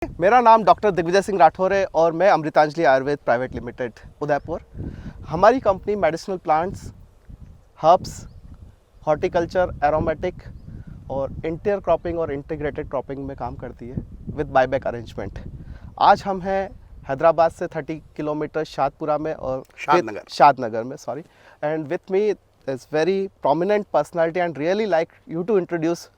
मेरा नाम डॉक्टर दिग्विजय सिंह राठौर है और मैं अमृतांजलि आयुर्वेद प्राइवेट लिमिटेड उदयपुर। हमारी company medicinal plants, herbs, horticulture, aromatic और इंटर क्रॉपिंग और इंटीग्रेटेड क्रॉपिंग में काम करती है विद बायबैक अरेंजमेंट। आज हम हैं हैदराबाद से 30 किलोमीटर शादपुरा में और शादनगर में sorry, and with me is very prominent personality and really like you to introduce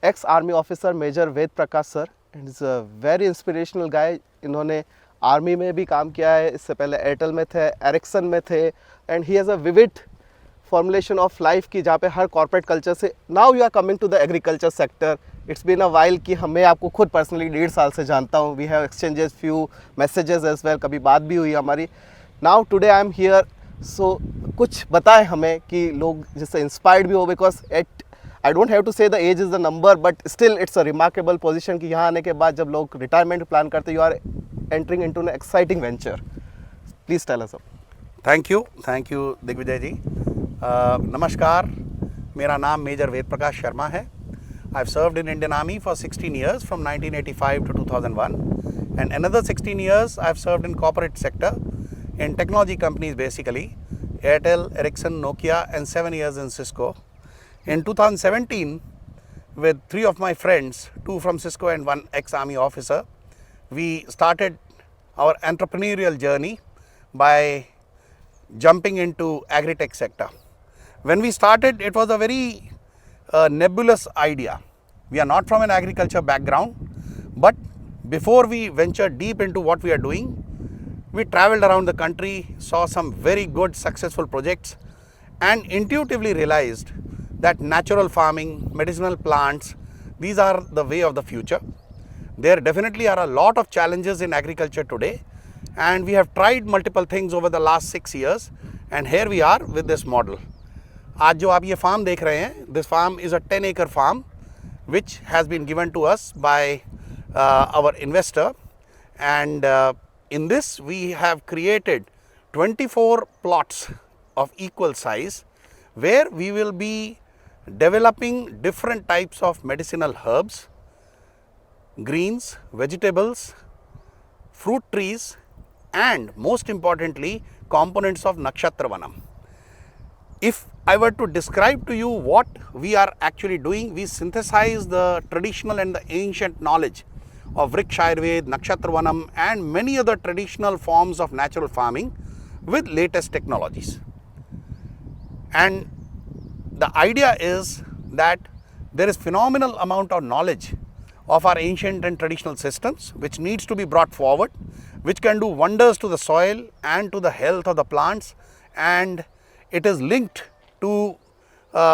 ex army officer major Ved Prakash sir. And is a very inspirational guy. इन्होंने आर्मी में भी काम किया है, इससे पहले एयरटेल में थे, एरिक्सन में थे, and he has a vivid formulation of life की जहाँ पे हर कॉर्पोरेट कल्चर से now you are coming to the agriculture sector. It's been a while कि मैं आपको खुद पर्सनली 1.5 साल से जानता हूँ। We have exchanges few messages as well, कभी बात भी हुई हमारी। Now today I am here, so कुछ बताएं हमें कि लोग जिससे इंस्पायर्ड भी हो, because at I don't have to say the age is the number, but still it's a remarkable position कि यहाँ आने के बाद जब लोग रिटायरमेंट प्लान करते हैं, you are entering into an exciting venture. Please tell us. Thank you Digvijay ji. नमस्कार, मेरा नाम मेजर वेद प्रकाश शर्मा है। I have served in Indian army for 16 years from 1985 to 2001 and another 16 years I have served in corporate sector in technology companies, basically Airtel, Ericsson, Nokia, and 7 years in Cisco. In 2017, with 3 of my friends, 2 from Cisco and 1 ex-army officer, we started our entrepreneurial journey by jumping into agri-tech sector. When we started, it was a very nebulous idea. We are not from an agriculture background, but before we ventured deep into what we are doing, we traveled around the country, saw some very good successful projects, and intuitively realized that natural farming, medicinal plants, these are the way of the future. There definitely are a lot of challenges in agriculture today, and we have tried multiple things over the last 6 years, and here we are with this model. आज जो आप ये farm देख रहे हैं, this farm is a 10-acre farm which has been given to us by our investor, and in this we have created 24 plots of equal size where we will be developing different types of medicinal herbs, greens, vegetables, fruit trees, and most importantly components of Nakshatra Vanam. If I were to describe to you what we are actually doing, we synthesize the traditional and the ancient knowledge of Vriksha Ayurved, Nakshatra Vanam, and many other traditional forms of natural farming with latest technologies. And the idea is that there is phenomenal amount of knowledge of our ancient and traditional systems which needs to be brought forward, which can do wonders to the soil and to the health of the plants, and it is linked to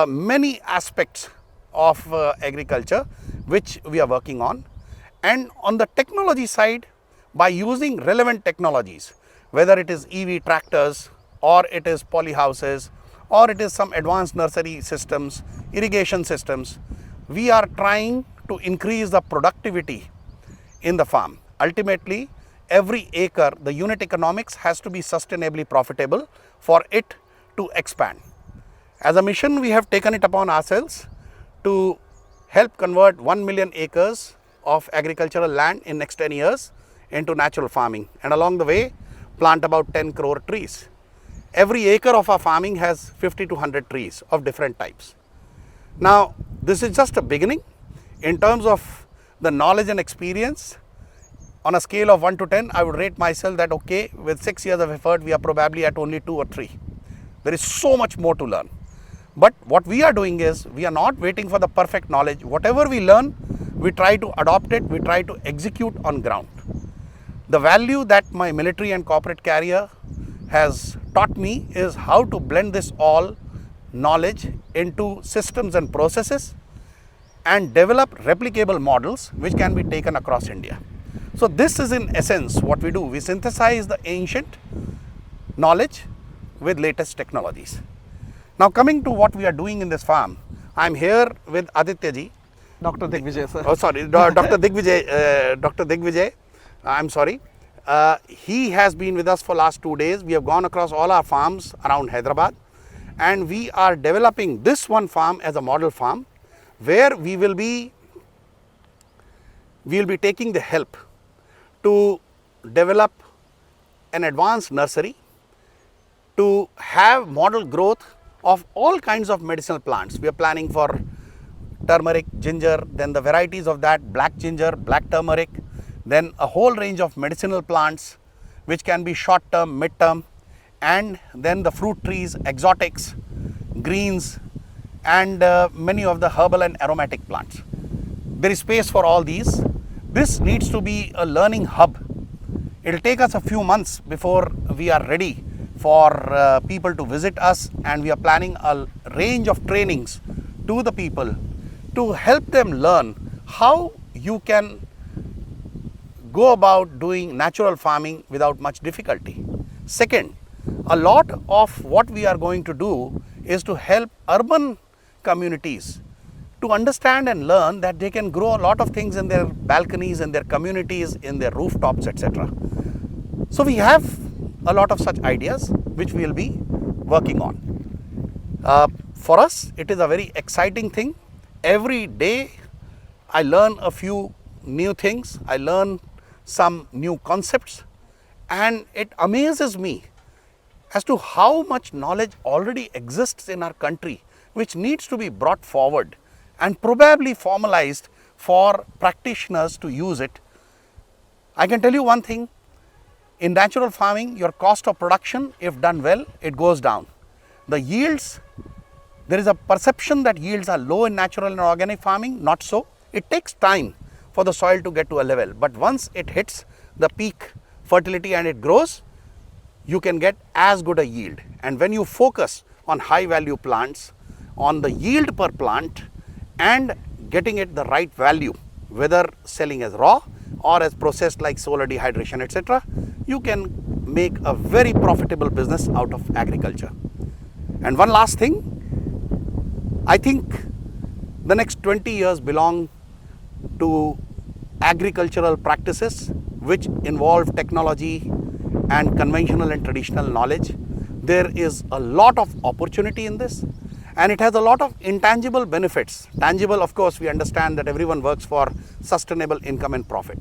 many aspects of agriculture which we are working on. And on the technology side, by using relevant technologies, whether it is EV tractors or it is polyhouses or it is some advanced nursery systems, irrigation systems, we are trying to increase the productivity in the farm. Ultimately, every acre, the unit economics has to be sustainably profitable for it to expand. As a mission, we have taken it upon ourselves to help convert 1 million acres of agricultural land in next 10 years into natural farming, and along the way plant about 10 crore trees. Every acre of our farming has 50 to 100 trees of different types. Now, this is just a beginning. In terms of the knowledge and experience, on a scale of 1 to 10, I would rate myself that okay, with 6 years of effort, we are probably at only 2 or 3. There is so much more to learn. But what we are doing is, we are not waiting for the perfect knowledge. Whatever we learn, we try to adopt it, we try to execute on ground. The value that my military and corporate career has taught me is how to blend this all knowledge into systems and processes and develop replicable models which can be taken across India. So this is in essence what we do. We synthesize the ancient knowledge with latest technologies. Now coming to what we are doing in this farm, I am here with Aditya ji. Dr. Digvijay sir. Oh sorry, Dr. Digvijay, I'm sorry. He has been with us for last 2 days. We have gone across all our farms around Hyderabad, and we are developing this one farm as a model farm where we will be we will be taking the help to develop an advanced nursery, to have model growth of all kinds of medicinal plants. We are planning for turmeric, ginger, then the varieties of that, black ginger, black turmeric, then a whole range of medicinal plants which can be short term, mid term, and then the fruit trees, exotics, greens, and many of the herbal and aromatic plants. There is space for all these. This needs to be a learning hub. It will take us a few months before we are ready for people to visit us, and we are planning a range of trainings to the people to help them learn how you can go about doing natural farming without much difficulty. Second, a lot of what we are going to do is to help urban communities to understand and learn that they can grow a lot of things in their balconies, in their communities, in their rooftops, etc. So we have a lot of such ideas which we will be working on. For us, it is a very exciting thing. Every day I learn a few new things, I learn some new concepts, and it amazes me as to how much knowledge already exists in our country which needs to be brought forward and probably formalized for practitioners to use it. I can tell you one thing, in natural farming, your cost of production, if done well, it goes down. The yields, there is a perception that yields are low in natural and organic farming, not so. It takes time for the soil to get to a level, but once it hits the peak fertility and it grows, you can get as good a yield. And when you focus on high value plants, on the yield per plant and getting it the right value, whether selling as raw or as processed like solar dehydration, etc., you can make a very profitable business out of agriculture. And one last thing, I think the next 20 years belong to agricultural practices which involve technology and conventional and traditional knowledge. There is a lot of opportunity in this, and it has a lot of intangible benefits. Tangible, of course, we understand that everyone works for sustainable income and profit.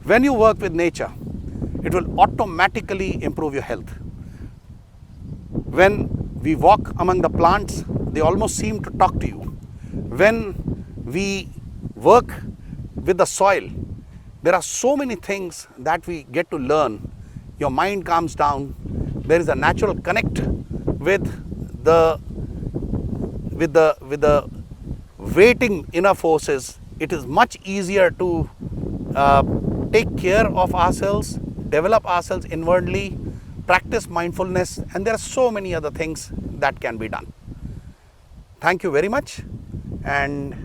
When you work with nature, it will automatically improve your health. When we walk among the plants, they almost seem to talk to you. When we work with the soil, there are so many things that we get to learn. Your mind calms down. There is a natural connect with the waiting inner forces. It is much easier to take care of ourselves, develop ourselves inwardly, practice mindfulness, and there are so many other things that can be done. Thank you very much, and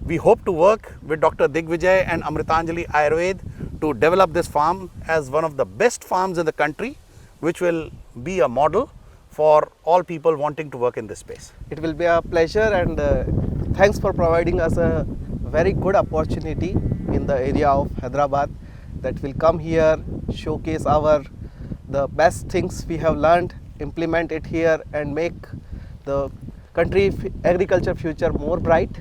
we hope to work with Dr. Digvijay and Amritanjali Ayurved to develop this farm as one of the best farms in the country, which will be a model for all people wanting to work in this space. It will be a pleasure, and thanks for providing us a very good opportunity in the area of Hyderabad, that will come here, showcase the best things we have learned, implement it here, and make the country agriculture future more bright.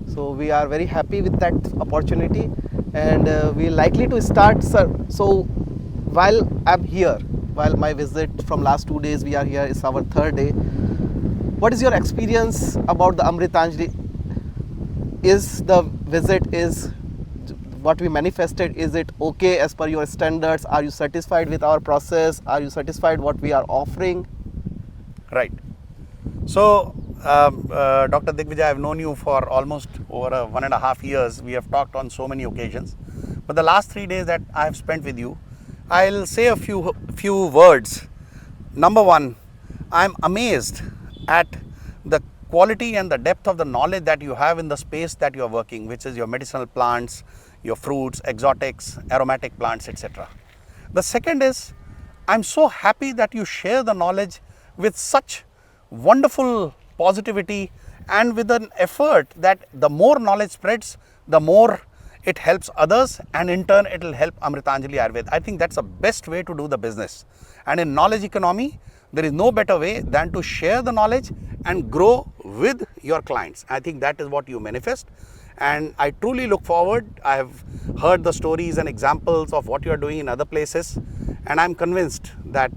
So we are very happy with that opportunity, and we are likely to start, sir. So while I'm here, while my visit from last 2 days, we are here, it's our third day. What is your experience about the Amritanjali? Is the visit, is what we manifested, is it okay as per your standards? Are you satisfied with our process? Are you satisfied what we are offering? Right. So, Dr. Digvijay, I have known you for almost over 1.5 years. We have talked on so many occasions. But the last 3 days that I have spent with you, I'll say a few words. Number one, I'm amazed at the quality and the depth of the knowledge that you have in the space that you are working, which is your medicinal plants, your fruits, exotics, aromatic plants, etc. The second is, I'm so happy that you share the knowledge with such wonderful positivity and with an effort that the more knowledge spreads, the more it helps others, and in turn it will help Amritanjali Ayurved. I think that's the best way to do the business. And in knowledge economy, there is no better way than to share the knowledge and grow with your clients. I think that is what you manifest. And I truly look forward. I have heard the stories and examples of what you are doing in other places, and I'm convinced that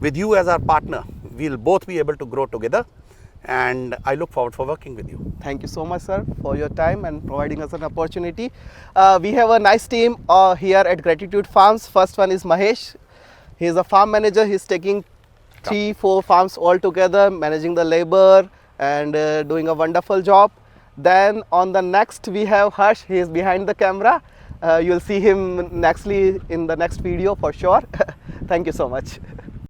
with you as our partner, we'll both be able to grow together, and I look forward for working with you. Thank you so much, sir, for your time and providing us an opportunity. We have a nice team here at Gratitude Farms. First one is Mahesh. He is a farm manager. He's taking 3-4 farms all together, managing the labor and doing a wonderful job. Then on the next we have Harsh. He is behind the camera. You'll see him nextly in the next video for sure. Thank you so much.